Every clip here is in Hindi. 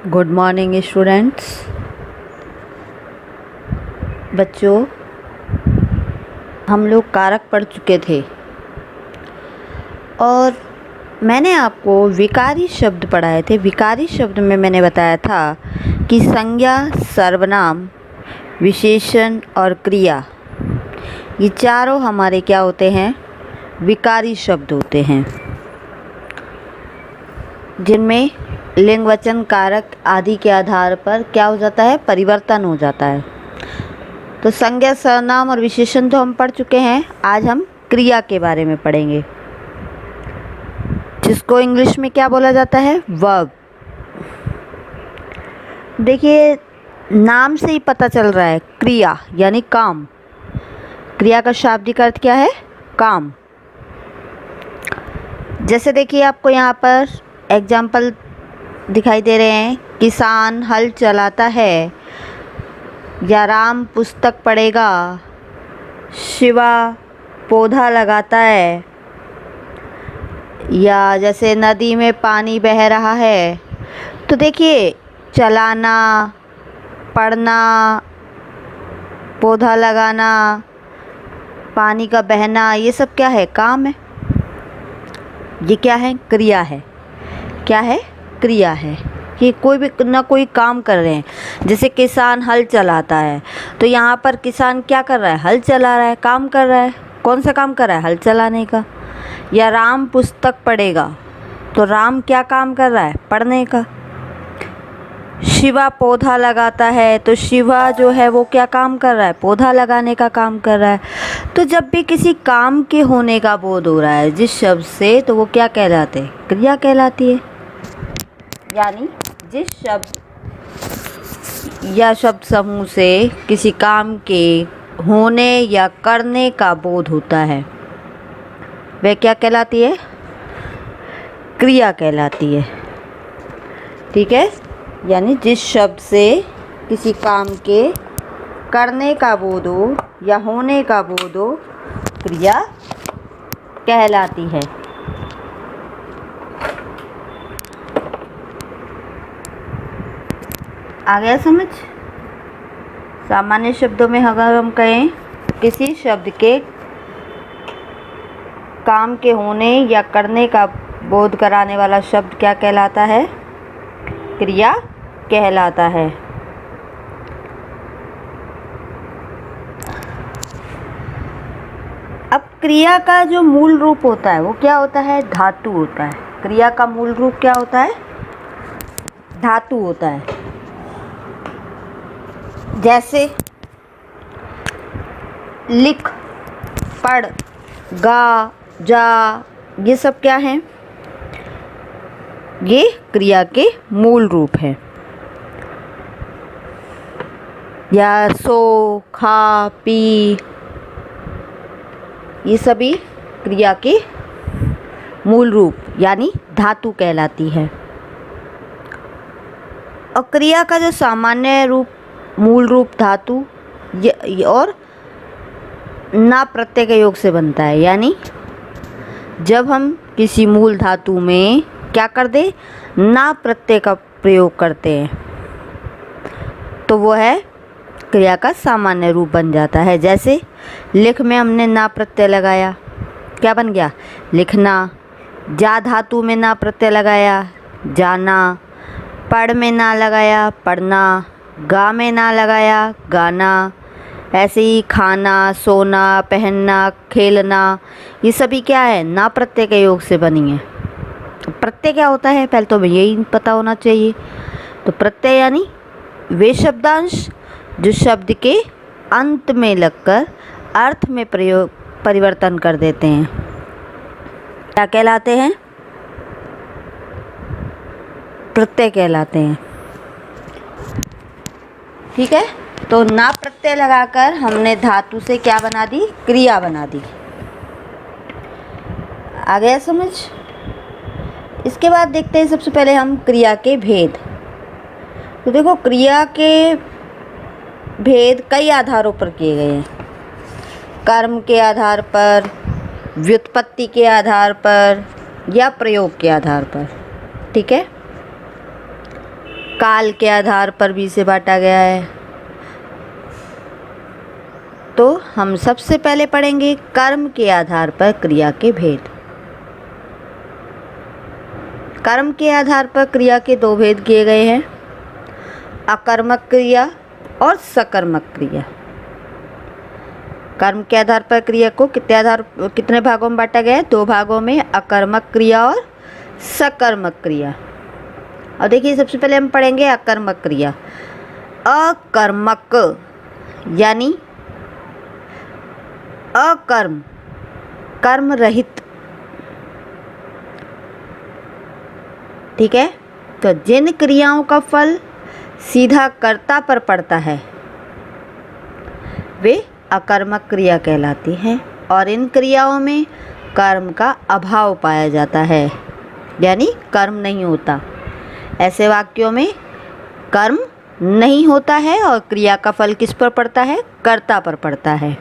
Good morning students. बच्चों, हम लोग कारक पढ़ चुके थे और मैंने आपको विकारी शब्द पढ़ाए थे। विकारी शब्द में मैंने बताया था कि संज्ञा, सर्वनाम, विशेषण और क्रिया, ये चारों हमारे क्या होते हैं? विकारी शब्द होते हैं, जिनमें लिंग, वचन, कारक आदि के आधार पर क्या हो जाता है? परिवर्तन हो जाता है। तो संज्ञा, सर्वनाम और विशेषण तो हम पढ़ चुके हैं। आज हम क्रिया के बारे में पढ़ेंगे, जिसको इंग्लिश में क्या बोला जाता है? वर्ब। देखिए, नाम से ही पता चल रहा है, क्रिया यानी काम। क्रिया का शाब्दिक अर्थ क्या है? काम। जैसे देखिए, आपको यहाँ पर एग्जाम्पल दिखाई दे रहे हैं। किसान हल चलाता है, या राम पुस्तक पढ़ेगा, शिवा पौधा लगाता है, या जैसे नदी में पानी बह रहा है। तो देखिए, चलाना, पढ़ना, पौधा लगाना, पानी का बहना, ये सब क्या है? काम है। ये क्या है? क्रिया है। क्या है? क्रिया है कि कोई भी ना कोई काम कर रहे हैं। जैसे किसान हल चलाता है, तो यहाँ पर किसान क्या कर रहा है? हल चला रहा है, काम कर रहा है। कौन सा काम कर रहा है? हल चलाने का। या राम पुस्तक पढ़ेगा, तो राम क्या काम कर रहा है? पढ़ने का। शिवा पौधा लगाता है, तो शिवा जो है वो क्या काम कर रहा है? पौधा लगाने का काम कर रहा है। तो जब भी किसी काम के होने का बोध हो रहा है जिस शब्द से, तो वो क्या कहलाते हैं? क्रिया कहलाती है। यानी जिस शब्द या शब्द समूह से किसी काम के होने या करने का बोध होता है, वह क्या कहलाती है? क्रिया कहलाती है। ठीक है? यानी जिस शब्द से किसी काम के करने का बोध हो या होने का बोध हो, क्रिया कहलाती है। आ गया समझ? सामान्य शब्दों में अगर हम कहें, किसी शब्द के काम के होने या करने का बोध कराने वाला शब्द क्या कहलाता है? क्रिया कहलाता है। अब क्रिया का जो मूल रूप होता है वो क्या होता है? धातु होता है। क्रिया का मूल रूप क्या होता है? धातु होता है। जैसे लिख, पढ़, गा, जा, ये सब क्या हैं? ये क्रिया के मूल रूप हैं। या सो, खा, पी, ये सभी क्रिया के मूल रूप यानी धातु कहलाती है। और क्रिया का जो सामान्य रूप, मूल रूप धातु और ना प्रत्यय के योग से बनता है। यानी जब हम किसी मूल धातु में क्या कर दें? ना प्रत्यय का प्रयोग करते हैं, तो वो है क्रिया का सामान्य रूप बन जाता है। जैसे लिख में हमने ना प्रत्यय लगाया, क्या बन गया? लिखना। जा धातु में ना प्रत्यय लगाया, जाना। पढ़ में ना लगाया, पढ़ना। गा में ना लगाया, गाना। ऐसे ही खाना, सोना, पहनना, खेलना, ये सभी क्या है? ना प्रत्यय के योग से बनी है। प्रत्यय क्या होता है? पहले तो यही पता होना चाहिए। तो प्रत्यय यानी वे शब्दांश जो शब्द के अंत में लगकर अर्थ में परिवर्तन कर देते हैं, क्या कहलाते हैं? प्रत्यय कहलाते हैं। ठीक है? तो ना प्रत्यय लगाकर हमने धातु से क्या बना दी? क्रिया बना दी। आ गया समझ? इसके बाद देखते हैं सबसे पहले हम क्रिया के भेद। तो देखो, क्रिया के भेद कई आधारों पर किए गए हैं। कर्म के आधार पर, व्युत्पत्ति के आधार पर, या प्रयोग के आधार पर। ठीक है? काल के आधार पर भी इसे बांटा गया है। तो हम सबसे पहले पढ़ेंगे कर्म के आधार पर क्रिया के भेद। कर्म के आधार पर क्रिया के दो भेद किए गए हैं, अकर्मक क्रिया और सकर्मक क्रिया। कर्म के आधार पर क्रिया को कितने भागों में बांटा गया है? दो भागों में, अकर्मक क्रिया और सकर्मक क्रिया। और देखिए सबसे पहले हम पढ़ेंगे अकर्मक क्रिया। अकर्मक यानी अकर्म, कर्म रहित। ठीक है, तो जिन क्रियाओं का फल सीधा कर्ता पर पड़ता है वे अकर्मक क्रिया कहलाती हैं, और इन क्रियाओं में कर्म का अभाव पाया जाता है, यानी कर्म नहीं होता। ऐसे वाक्यों में कर्म नहीं होता है और क्रिया का फल किस पर पड़ता है? कर्ता पर पड़ता है।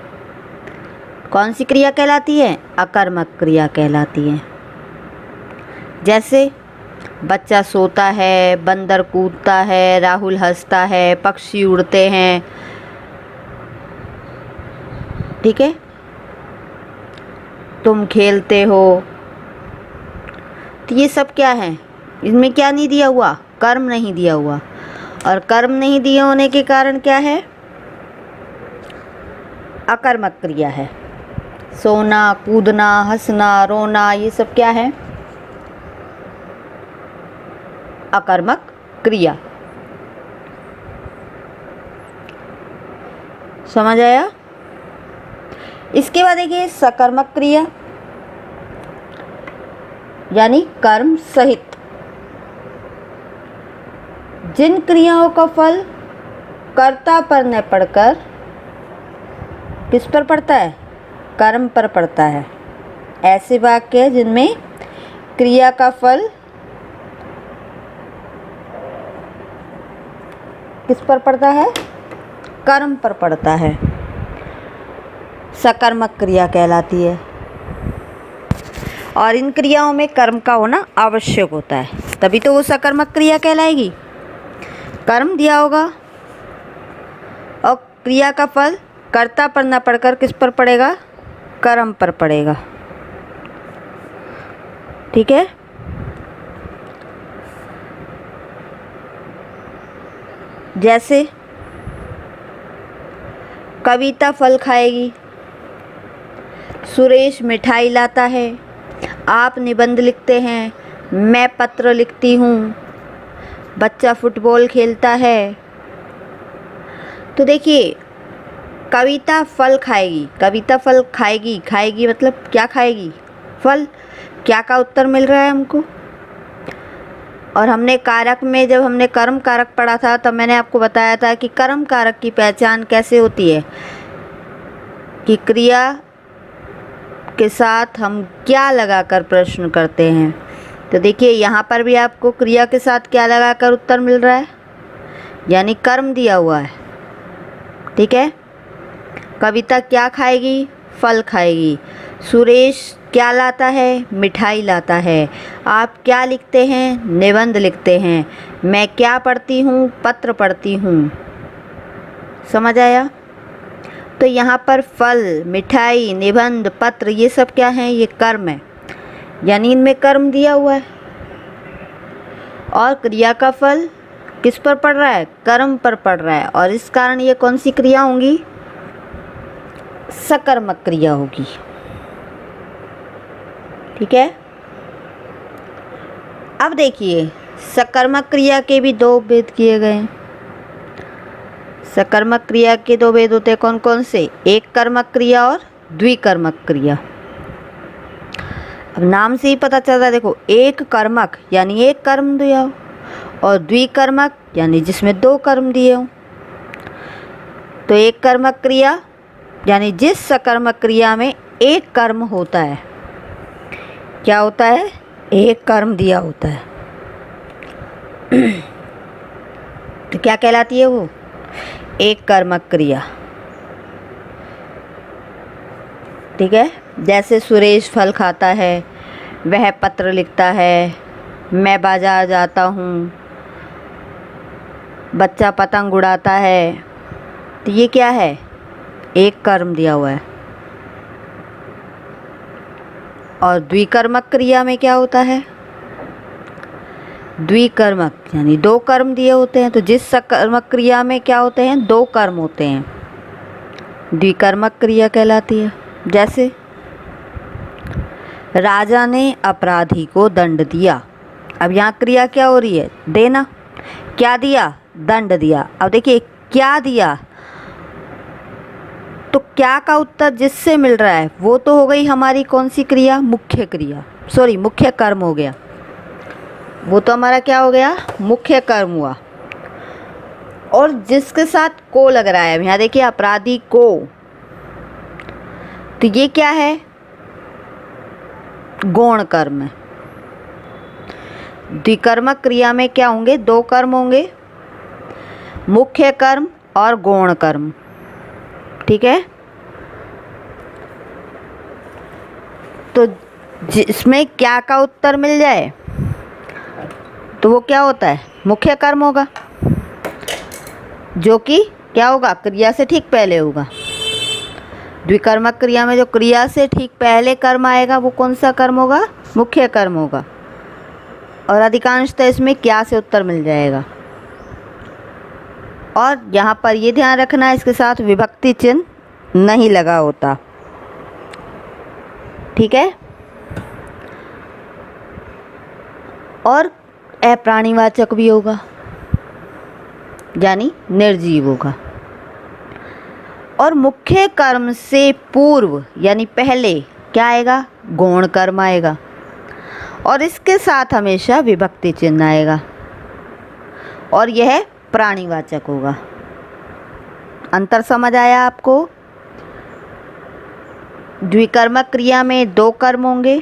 कौन सी क्रिया कहलाती है? अकर्मक क्रिया कहलाती है। जैसे बच्चा सोता है, बंदर कूदता है, राहुल हंसता है, पक्षी उड़ते हैं। ठीक है, तुम खेलते हो। तो ये सब क्या है? इसमें क्या नहीं दिया हुआ? कर्म नहीं दिया हुआ। और कर्म नहीं दिए होने के कारण क्या है? अकर्मक क्रिया है। सोना, कूदना, हंसना, रोना, ये सब क्या है? अकर्मक क्रिया। समझ आया? इसके बाद देखिए सकर्मक क्रिया, यानी कर्म सहित। जिन क्रियाओं का फल कर्ता पर न पड़कर किस पर पड़ता है? कर्म पर पड़ता है। ऐसे वाक्य जिनमें क्रिया का फल किस पर पड़ता है? कर्म पर पड़ता है, सकर्मक क्रिया कहलाती है। और इन क्रियाओं में कर्म का होना आवश्यक होता है, तभी तो वो सकर्मक क्रिया कहलाएगी। कर्म दिया होगा और क्रिया का फल कर्ता पर न पड़कर किस पर पड़ेगा? कर्म पर पड़ेगा। ठीक है, जैसे कविता फल खाएगी, सुरेश मिठाई लाता है, आप निबंध लिखते हैं, मैं पत्र लिखती हूँ, बच्चा फुटबॉल खेलता है। तो देखिए कविता फल खाएगी, कविता फल खाएगी, खाएगी मतलब क्या खाएगी? फल। क्या का उत्तर मिल रहा है हमको? और हमने कारक में जब हमने कर्म कारक पढ़ा था तब मैंने आपको बताया था कि कर्म कारक की पहचान कैसे होती है, कि क्रिया के साथ हम क्या लगाकर प्रश्न करते हैं। तो देखिए यहाँ पर भी आपको क्रिया के साथ क्या लगाकर उत्तर मिल रहा है, यानी कर्म दिया हुआ है। ठीक है, कविता क्या खाएगी? फल खाएगी। सुरेश क्या लाता है? मिठाई लाता है। आप क्या लिखते हैं? निबंध लिखते हैं। मैं क्या पढ़ती हूँ? पत्र पढ़ती हूँ। समझ आया? तो यहाँ पर फल, मिठाई, निबंध, पत्र, ये सब क्या हैं? ये कर्म है, यानी इनमें कर्म दिया हुआ है। और क्रिया का फल किस पर पड़ रहा है? कर्म पर पड़ रहा है, और इस कारण ये कौन सी क्रिया होंगी? सकर्मक क्रिया होगी। ठीक है, अब देखिए सकर्मक क्रिया के भी दो भेद किए गए हैं। सकर्मक क्रिया के दो भेद होते हैं, कौन कौन से? एक कर्मक क्रिया और द्विकर्मक क्रिया। अब नाम से ही पता चल रहा है, देखो, एक कर्मक यानी एक कर्म दिया हो, और द्विकर्मक यानी जिसमें दो कर्म दिए हों। तो एक कर्मक क्रिया यानी जिस सकर्मक क्रिया में एक कर्म होता है, क्या होता है? एक कर्म दिया होता है। तो क्या कहलाती है वो? एक कर्मक क्रिया। ठीक है, जैसे सुरेश फल खाता है, वह पत्र लिखता है, मैं बाजार जाता हूँ, बच्चा पतंग उड़ाता है, तो ये क्या है? एक कर्म दिया हुआ है। और द्विकर्मक क्रिया में क्या होता है? द्विकर्मक यानी दो कर्म दिए होते हैं। तो जिस सकर्मक क्रिया में क्या होते हैं? दो कर्म होते हैं, द्विकर्मक क्रिया कहलाती है। जैसे राजा ने अपराधी को दंड दिया। अब यहाँ क्रिया क्या हो रही है? देना। क्या दिया? दंड दिया। अब देखिए क्या दिया, तो क्या का उत्तर जिससे मिल रहा है वो तो हो गई हमारी कौन सी क्रिया? मुख्य क्रिया, सॉरी मुख्य कर्म हो गया। वो तो हमारा क्या हो गया? मुख्य कर्म हुआ। और जिसके साथ को लग रहा है, यहाँ देखिए अपराधी को, तो ये क्या है? गौण कर्म है। द्विकर्मक क्रिया में क्या होंगे? दो कर्म होंगे, मुख्य कर्म और गौण कर्म। ठीक है, तो जिसमें क्या का उत्तर मिल जाए तो वो क्या होता है? मुख्य कर्म होगा, जो कि क्या होगा? क्रिया से ठीक पहले होगा। द्विकर्मक क्रिया में जो क्रिया से ठीक पहले कर्म आएगा वो कौन सा कर्म होगा? मुख्य कर्म होगा। और अधिकांशतः इसमें क्या से उत्तर मिल जाएगा। और यहाँ पर ये ध्यान रखना है, इसके साथ विभक्ति चिन्ह नहीं लगा होता। ठीक है, और अप्राणीवाचक भी होगा, यानी निर्जीव होगा। और मुख्य कर्म से पूर्व यानी पहले क्या आएगा? गौण कर्म आएगा। और इसके साथ हमेशा विभक्ति चिन्ह आएगा, और यह प्राणीवाचक होगा। अंतर समझ आया आपको? द्विकर्मक क्रिया में दो कर्म होंगे,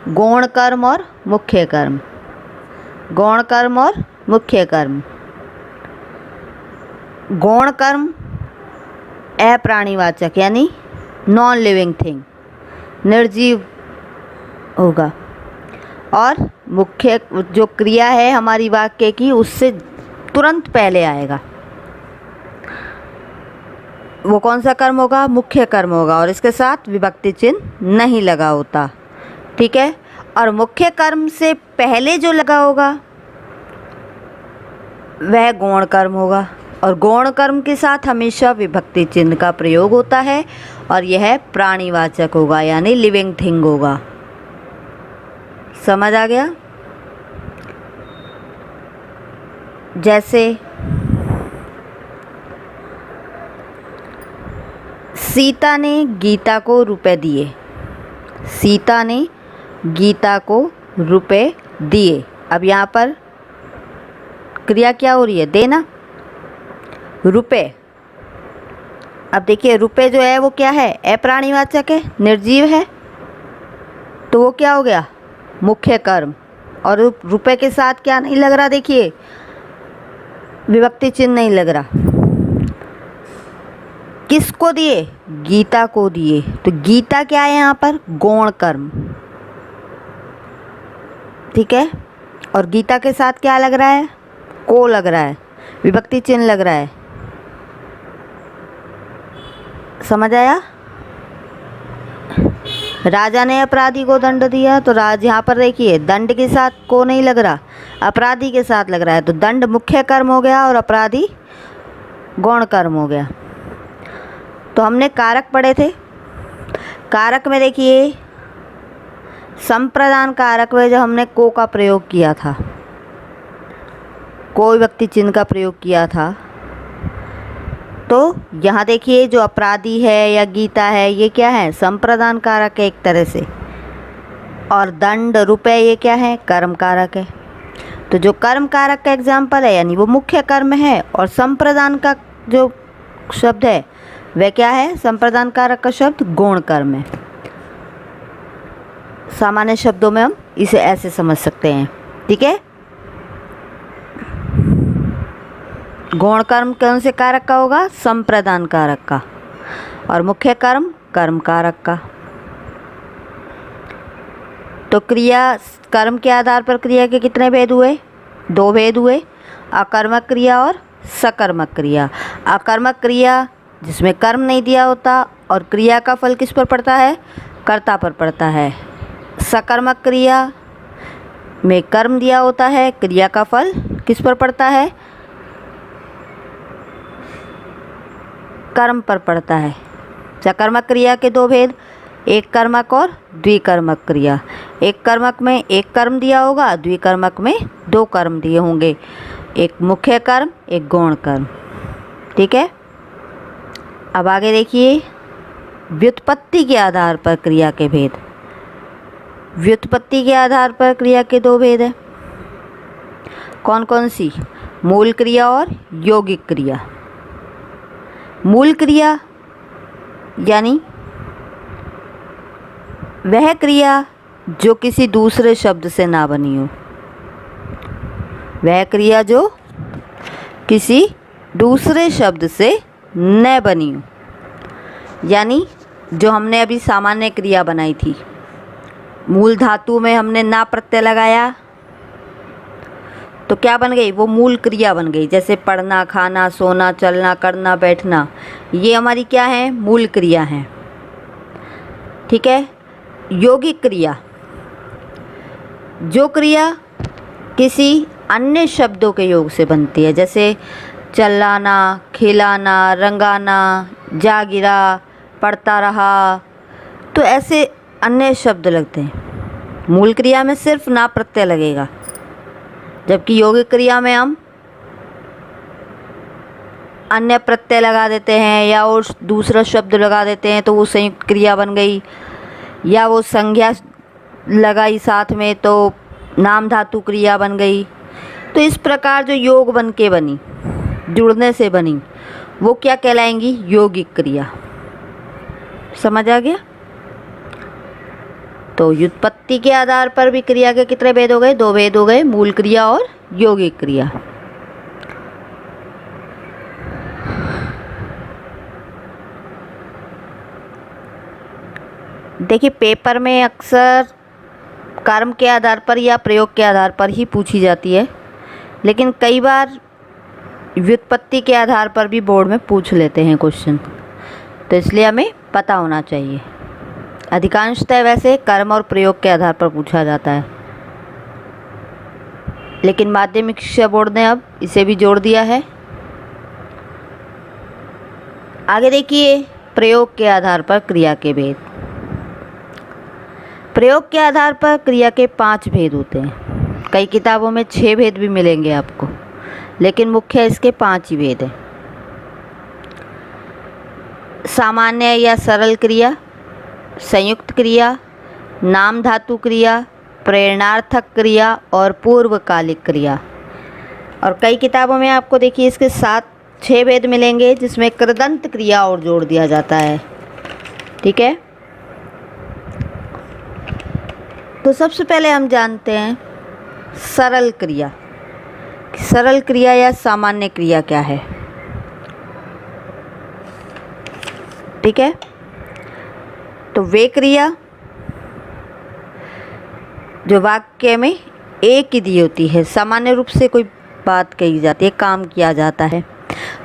गौण कर्म और मुख्य कर्म। गौण कर्म और मुख्य कर्म। गौण कर्म अप्राणीवाचक यानी नॉन लिविंग थिंग, निर्जीव होगा। और मुख्य जो क्रिया है हमारी वाक्य की, उससे तुरंत पहले आएगा, वो कौन सा कर्म होगा? मुख्य कर्म होगा। और इसके साथ विभक्ति चिन्ह नहीं लगा होता। ठीक है, और मुख्य कर्म से पहले जो लगा होगा वह गौण कर्म होगा। और गौण कर्म के साथ हमेशा विभक्ति चिन्ह का प्रयोग होता है, और यह प्राणीवाचक होगा यानी लिविंग थिंग होगा। समझ आ गया? जैसे सीता ने गीता को रुपए दिए। सीता ने गीता को रुपए दिए। अब यहाँ पर क्रिया क्या हो रही है? देना। रुपए। अब देखिए रुपए जो है वो क्या है? अप्राणीवाचक है, निर्जीव है, तो वो क्या हो गया? मुख्य कर्म। और रुपए के साथ क्या नहीं लग रहा? देखिए विभक्ति चिन्ह नहीं लग रहा। किसको दिए? गीता को दिए। तो गीता क्या है यहाँ पर? गौण कर्म। ठीक है, और गीता के साथ क्या लग रहा है? को लग रहा है, विभक्ति चिन्ह लग रहा है। समझ आया? राजा ने अपराधी को दंड दिया, तो यहाँ पर देखिए दंड के साथ को नहीं लग रहा, अपराधी के साथ लग रहा है। तो दंड मुख्य कर्म हो गया और अपराधी गौण कर्म हो गया। तो हमने कारक पढ़े थे। कारक में देखिए संप्रदान कारक में जब हमने को का प्रयोग किया था, को विभक्ति चिन्ह का प्रयोग किया था, तो यहाँ देखिए जो अपराधी है या गीता है ये क्या है? संप्रदान कारक है एक तरह से। और दंड रुपए ये क्या है? कर्म कारक है। तो जो कर्म कारक का एग्जाम्पल है यानी वो मुख्य कर्म है, और संप्रदान का जो शब्द है वह क्या है? संप्रदान कारक का शब्द गौण कर्म है। सामान्य शब्दों में हम इसे ऐसे समझ सकते हैं। ठीक है, गौण कर्म कौन से कारक का होगा? संप्रदान कारक का। और मुख्य कर्म कर्म कारक का। तो क्रिया कर्म के आधार पर क्रिया के कितने भेद हुए? दो भेद हुए। अकर्मक क्रिया और सकर्मक क्रिया। अकर्मक क्रिया जिसमें कर्म नहीं दिया होता और क्रिया का फल किस पर पड़ता है, कर्ता पर पड़ता है। सकर्मक क्रिया में कर्म दिया होता है, क्रिया का फल किस पर पड़ता है, कर्म पर पड़ता है। सकर्मक क्रिया के दो भेद, एक कर्मक और द्विकर्मक क्रिया। एक कर्मक में एक कर्म दिया होगा, द्विकर्मक में दो कर्म दिए होंगे, एक मुख्य कर्म एक गौण कर्म। ठीक है, अब आगे देखिए व्युत्पत्ति के आधार पर क्रिया के भेद। व्युत्पत्ति के आधार पर क्रिया के दो भेद है। कौन कौन सी? मूल क्रिया और यौगिक क्रिया। मूल क्रिया यानी वह क्रिया जो किसी दूसरे शब्द से ना बनी हो। वह क्रिया जो किसी दूसरे शब्द से न बनी हो, यानी जो हमने अभी सामान्य क्रिया बनाई थी, मूल धातु में हमने ना प्रत्यय लगाया तो क्या बन गई, वो मूल क्रिया बन गई। जैसे पढ़ना, खाना, सोना, चलना, करना, बैठना, ये हमारी क्या है, मूल क्रिया है। ठीक है। यौगिक क्रिया, जो क्रिया किसी अन्य शब्दों के योग से बनती है, जैसे चलाना, खिलाना, रंगाना, जा गिरा, पढ़ता रहा, तो ऐसे अन्य शब्द लगते हैं। मूल क्रिया में सिर्फ ना प्रत्यय लगेगा, जबकि यौगिक क्रिया में हम अन्य प्रत्यय लगा देते हैं या और दूसरा शब्द लगा देते हैं तो वो संयुक्त क्रिया बन गई, या वो संज्ञा लगाई साथ में तो नाम धातु क्रिया बन गई। तो इस प्रकार जो योग बन के बनी, जुड़ने से बनी, वो क्या कहलाएंगी, यौगिक क्रिया। समझ आ गया? तो व्युत्पत्ति के आधार पर भी क्रिया के कितने भेद हो गए, दो भेद हो गए, मूल क्रिया और यौगिक क्रिया। देखिए पेपर में अक्सर कर्म के आधार पर या प्रयोग के आधार पर ही पूछी जाती है, लेकिन कई बार व्युत्पत्ति के आधार पर भी बोर्ड में पूछ लेते हैं क्वेश्चन, तो इसलिए हमें पता होना चाहिए। अधिकांशतः वैसे कर्म और प्रयोग के आधार पर पूछा जाता है, लेकिन माध्यमिक शिक्षा बोर्ड ने अब इसे भी जोड़ दिया है। आगे देखिए प्रयोग के आधार पर क्रिया के भेद। प्रयोग के आधार पर क्रिया के 5 भेद होते हैं। कई किताबों में 6 भेद भी मिलेंगे आपको, लेकिन मुख्य इसके 5 ही भेद हैं। सामान्य या सरल क्रिया, संयुक्त क्रिया, नाम धातु क्रिया, प्रेरणार्थक क्रिया और पूर्वकालिक क्रिया। और कई किताबों में आपको देखिए इसके 6 भेद मिलेंगे, जिसमें कृदंत क्रिया और जोड़ दिया जाता है। ठीक है, तो सबसे पहले हम जानते हैं सरल क्रिया। सरल क्रिया या सामान्य क्रिया क्या है। ठीक है, तो वे क्रिया जो वाक्य में एक ही दी होती है, सामान्य रूप से कोई बात कही जाती है, काम किया जाता है,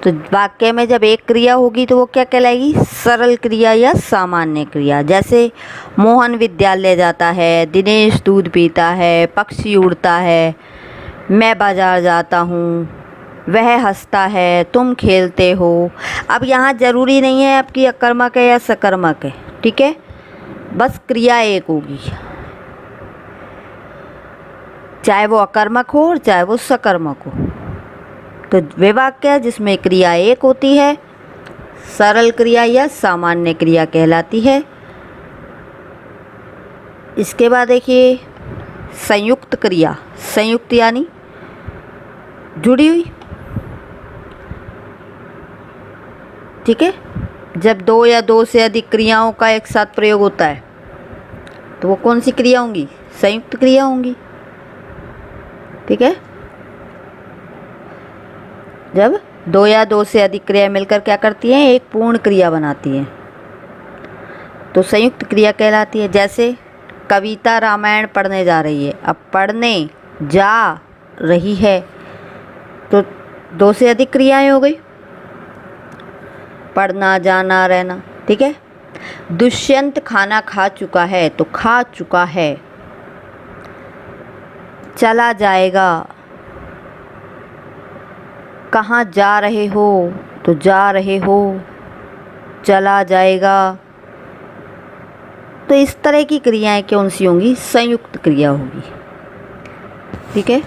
तो वाक्य में जब एक क्रिया होगी तो वो क्या कहलाएगी, सरल क्रिया या सामान्य क्रिया। जैसे मोहन विद्यालय जाता है, दिनेश दूध पीता है, पक्षी उड़ता है, मैं बाजार जाता हूँ, वह हंसता है, तुम खेलते हो। अब यहाँ ज़रूरी नहीं है आपकी अकर्मक है या सकर्मक है, ठीक है, बस क्रिया एक होगी, चाहे वो अकर्मक हो और चाहे वो सकर्मक हो। तो वे वाक्य जिसमें क्रिया एक होती है सरल क्रिया या सामान्य क्रिया कहलाती है। इसके बाद देखिए संयुक्त क्रिया। संयुक्त यानी जुड़ी हुई। ठीक है, जब 2 या 2 से अधिक क्रियाओं का एक साथ प्रयोग होता है तो वो कौन सी क्रिया होंगी, संयुक्त क्रिया होंगी। ठीक है, जब 2 या 2 से अधिक क्रिया मिलकर क्या करती हैं, एक पूर्ण क्रिया बनाती हैं, तो संयुक्त क्रिया कहलाती है। जैसे कविता रामायण पढ़ने जा रही है, अब पढ़ने जा रही है, तो 2 से अधिक क्रियाएं हो गई, पढ़ना, जाना, रहना। ठीक है। दुष्यंत खाना खा चुका है, तो खा चुका है। चला जाएगा। कहाँ जा रहे हो, तो जा रहे हो, चला जाएगा। तो इस तरह की क्रियाएं कौन सी होंगी? संयुक्त क्रिया होगी। ठीक है।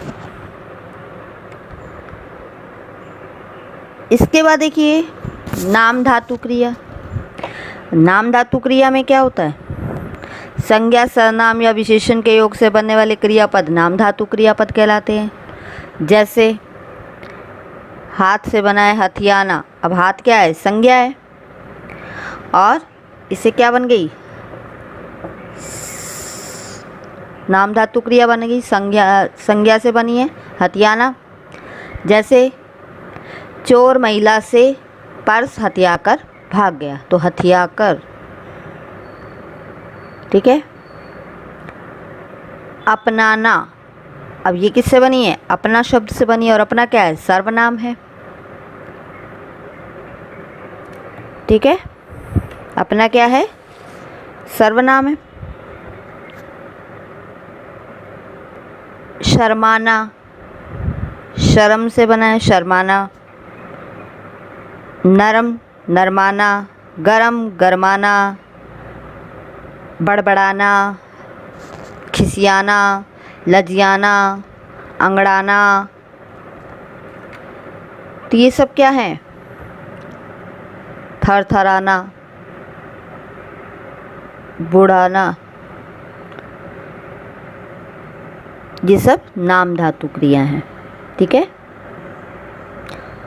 इसके बाद देखिए नाम धातु क्रिया। नाम धातु क्रिया में क्या होता है? संज्ञा, सर्वनाम या विशेषण के योग से बनने वाले क्रियापद नाम धातु क्रियापद कहलाते हैं। जैसे हाथ से बना है हथियाना। अब हाथ क्या है? संज्ञा है, और इससे क्या बन गई? नाम धातु क्रिया बन गई, संज्ञा से बनी है हथियाना। जैसे चोर महिला से पर्स हथियाकर भाग गया, तो हथियाकर। ठीक है। अपनाना, अब ये किससे बनी है? अपना शब्द से बनी है, और अपना क्या है? सर्वनाम है। ठीक है। अपना क्या है? सर्वनाम है। शर्माना, शर्म से बना है, शर्माना। नरम, नरमाना। गरम, गरमाना। बड़बड़ाना, खिसियाना, लजियाना, अंगड़ाना। तो ये सब क्या है? थरथराना, बुढ़ाना। ये सब नाम धातु क्रिया हैं। ठीक है।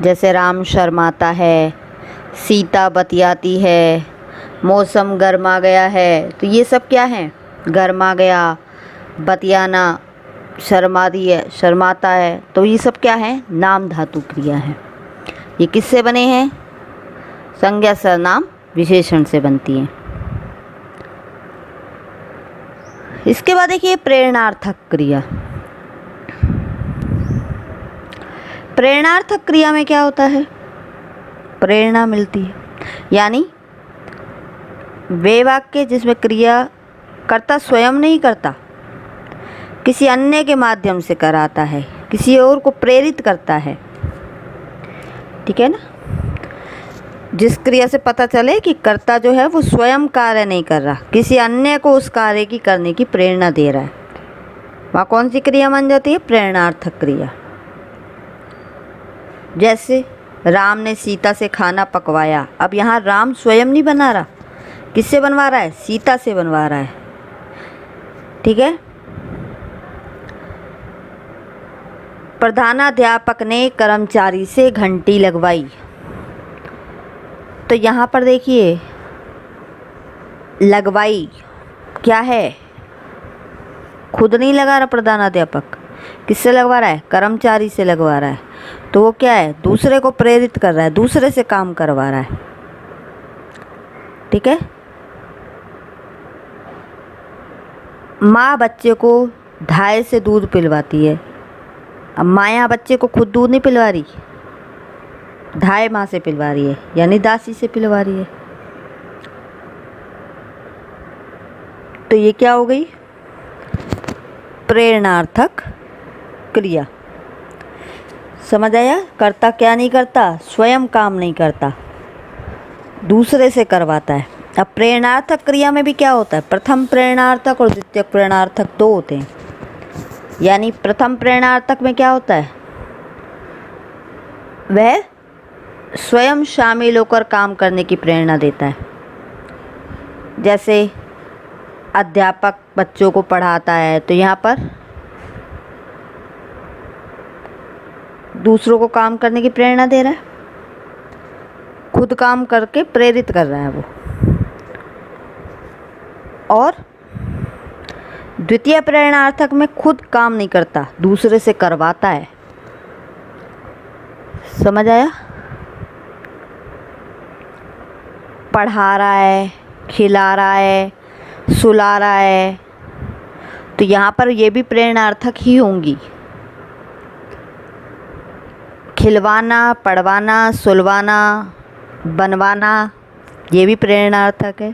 जैसे राम शर्माता है, सीता बतियाती है, मौसम गर्मा गया है। तो ये सब क्या है? गर्मा गया, बतियाना, शर्माती है, शर्माता है। तो ये सब क्या है? नाम धातु क्रिया है। ये किससे बने हैं? संज्ञा, सर्वनाम, विशेषण से बनती हैं। इसके बाद देखिए प्रेरणार्थक क्रिया। प्रेरणार्थक क्रिया में क्या होता है? प्रेरणा मिलती है, यानी वे वाक्य जिसमें क्रिया कर्ता स्वयं नहीं करता, किसी अन्य के माध्यम से कराता है, किसी और को प्रेरित करता है। ठीक है ना। जिस क्रिया से पता चले कि कर्ता जो है वो स्वयं कार्य नहीं कर रहा, किसी अन्य को उस कार्य की करने की प्रेरणा दे रहा है, वहाँ कौन सी क्रिया मान जाती है? प्रेरणार्थक क्रिया। जैसे राम ने सीता से खाना पकवाया। अब यहाँ राम स्वयं नहीं बना रहा, किससे बनवा रहा है? सीता से बनवा रहा है। ठीक है। प्रधानाध्यापक ने कर्मचारी से घंटी लगवाई। तो यहाँ पर देखिए लगवाई क्या है? खुद नहीं लगा रहा प्रधानाध्यापक, किससे लगवा रहा है? कर्मचारी से लगवा रहा है। तो वो क्या है? दूसरे को प्रेरित कर रहा है, दूसरे से काम करवा रहा है। ठीक है। माँ बच्चे को धाय से दूध पिलवाती है। अब माया बच्चे को खुद दूध नहीं पिलवा रही, धाय माँ से पिलवा रही है, यानी दासी से पिलवा रही है। तो ये क्या हो गई? प्रेरणार्थक क्रिया। समझ आया? कर्ता क्या नहीं करता? स्वयं काम नहीं करता, दूसरे से करवाता है। अब प्रेरणार्थक क्रिया में भी क्या होता है? प्रथम प्रेरणार्थक और द्वितीय प्रेरणार्थक दो होते हैं। यानी प्रथम प्रेरणार्थक में क्या होता है? वह स्वयं शामिल होकर काम करने की प्रेरणा देता है। जैसे अध्यापक बच्चों को पढ़ाता है, तो यहाँ पर दूसरों को काम करने की प्रेरणा दे रहा है, खुद काम करके प्रेरित कर रहा है वो। और द्वितीय प्रेरणार्थक में खुद काम नहीं करता, दूसरे से करवाता है। समझ आया? पढ़ा रहा है, खिला रहा है, सुला रहा है। तो यहाँ पर ये भी प्रेरणार्थक ही होंगी, खिलवाना, पढ़वाना, सुलवाना, बनवाना, ये भी प्रेरणार्थक है।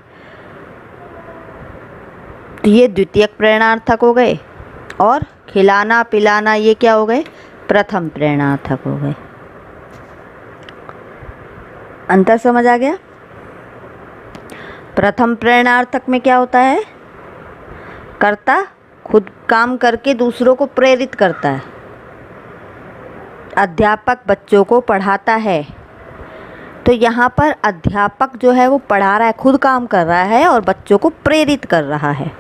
तो ये द्वितीयक प्रेरणार्थक हो गए, और खिलाना पिलाना ये क्या हो गए, प्रथम प्रेरणार्थक हो गए। अंतर समझ आ गया। प्रथम प्रेरणार्थक में क्या होता है, कर्ता खुद काम करके दूसरों को प्रेरित करता है। अध्यापक बच्चों को पढ़ाता है, तो यहाँ पर अध्यापक जो है वो पढ़ा रहा है, खुद काम कर रहा है और बच्चों को प्रेरित कर रहा है।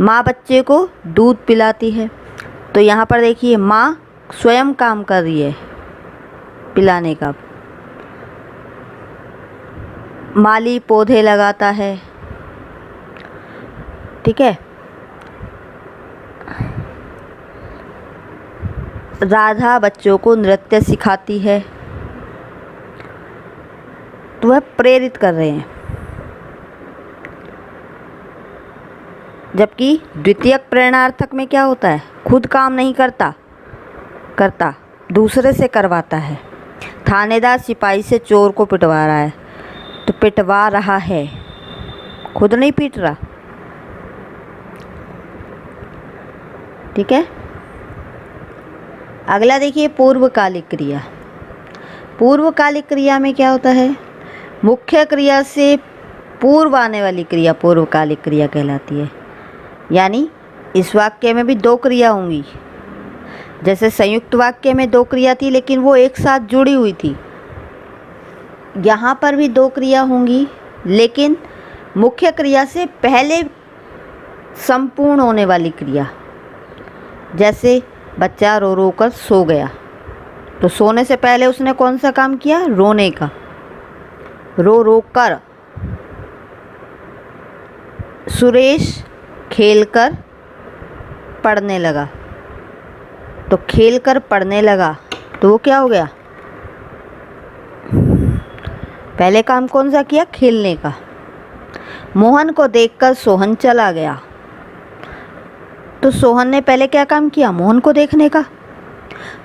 माँ बच्चे को दूध पिलाती है, तो यहाँ पर देखिए माँ स्वयं काम कर रही है पिलाने का। माली पौधे लगाता है, ठीक है। राधा बच्चों को नृत्य सिखाती है, तो वह प्रेरित कर रहे हैं। जबकि द्वितीयक प्रेरणार्थक में क्या होता है, खुद काम नहीं करता दूसरे से करवाता है। थानेदार सिपाही से चोर को पिटवा रहा है, तो पिटवा रहा है, खुद नहीं पीट रहा, ठीक है। अगला देखिए पूर्वकालिक क्रिया। पूर्वकालिक क्रिया में क्या होता है, मुख्य क्रिया से पूर्व आने वाली क्रिया पूर्वकालिक क्रिया कहलाती है। यानी इस वाक्य में भी दो क्रिया होंगी, जैसे संयुक्त वाक्य में दो क्रिया थी लेकिन वो एक साथ जुड़ी हुई थी, यहाँ पर भी दो क्रिया होंगी लेकिन मुख्य क्रिया से पहले संपूर्ण होने वाली क्रिया। जैसे बच्चा रो रो कर सो गया, तो सोने से पहले उसने कौन सा काम किया, रोने का। रो रो कर। सुरेश खेलकर पढ़ने लगा, तो खेलकर पढ़ने लगा, तो वो क्या हो गया, पहले काम कौन सा किया, खेलने का। मोहन को देखकर सोहन चला गया, तो सोहन ने पहले क्या काम किया, मोहन को देखने का,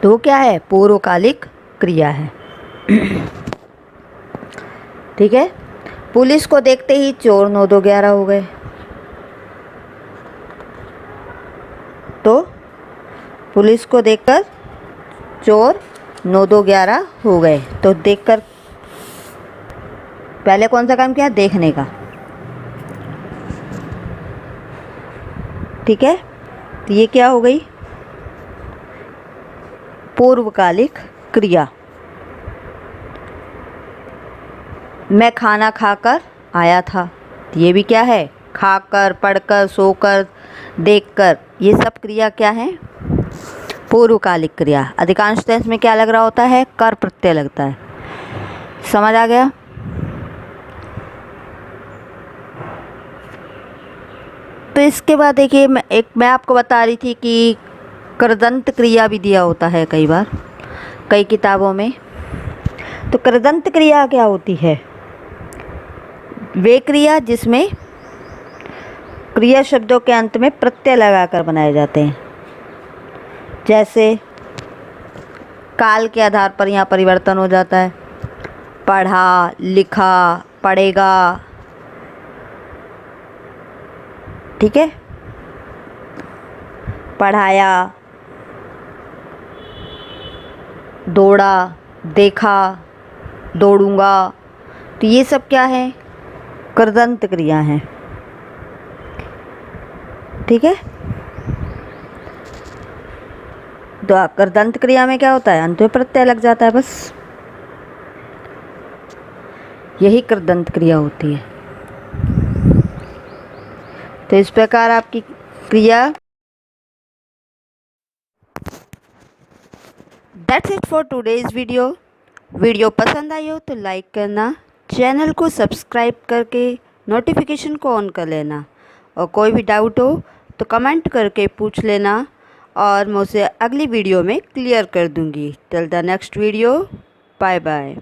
तो वो क्या है, पूर्वकालिक क्रिया है। ठीक है। पुलिस को देखते ही चोर 9-2-11 हो गए, तो पुलिस को देखकर चोर 9-2-11 हो गए, तो देखकर पहले कौन सा काम किया, देखने का, ठीक है। तो ये क्या हो गई, पूर्वकालिक क्रिया। मैं खाना खाकर आया था, तो ये भी क्या है, खाकर, पढ़कर, सोकर, देखकर, ये सब क्रिया क्या है, पूर्वकालिक क्रिया। अधिकांश टेंस में क्या लग रहा होता है, कर प्रत्यय लगता है। समझ आ गया। तो इसके बाद देखिए मैं आपको बता रही थी कि कृदंत क्रिया भी दिया होता है कई बार कई किताबों में। तो कृदंत क्रिया क्या होती है, वे क्रिया जिसमें क्रिया शब्दों के अंत में प्रत्यय लगाकर बनाए जाते हैं। जैसे काल के आधार पर यहाँ परिवर्तन हो जाता है, पढ़ा, लिखा, पढ़ेगा, ठीक है, पढ़ाया, दौड़ा, देखा, दौड़ूंगा, तो ये सब क्या है, कृदंत क्रिया है, ठीक है। तो कृदंत क्रिया में क्या होता है, अंत में प्रत्यय लग जाता है, बस यही कृदंत क्रिया होती है। तो इस प्रकार आपकी क्रिया। That's it for today's video पसंद आई हो तो लाइक करना, चैनल को सब्सक्राइब करके नोटिफिकेशन को ऑन कर लेना, और कोई भी डाउट हो तो कमेंट करके पूछ लेना, और मैं उसे अगली वीडियो में क्लियर कर दूंगी। Till the next video, bye bye.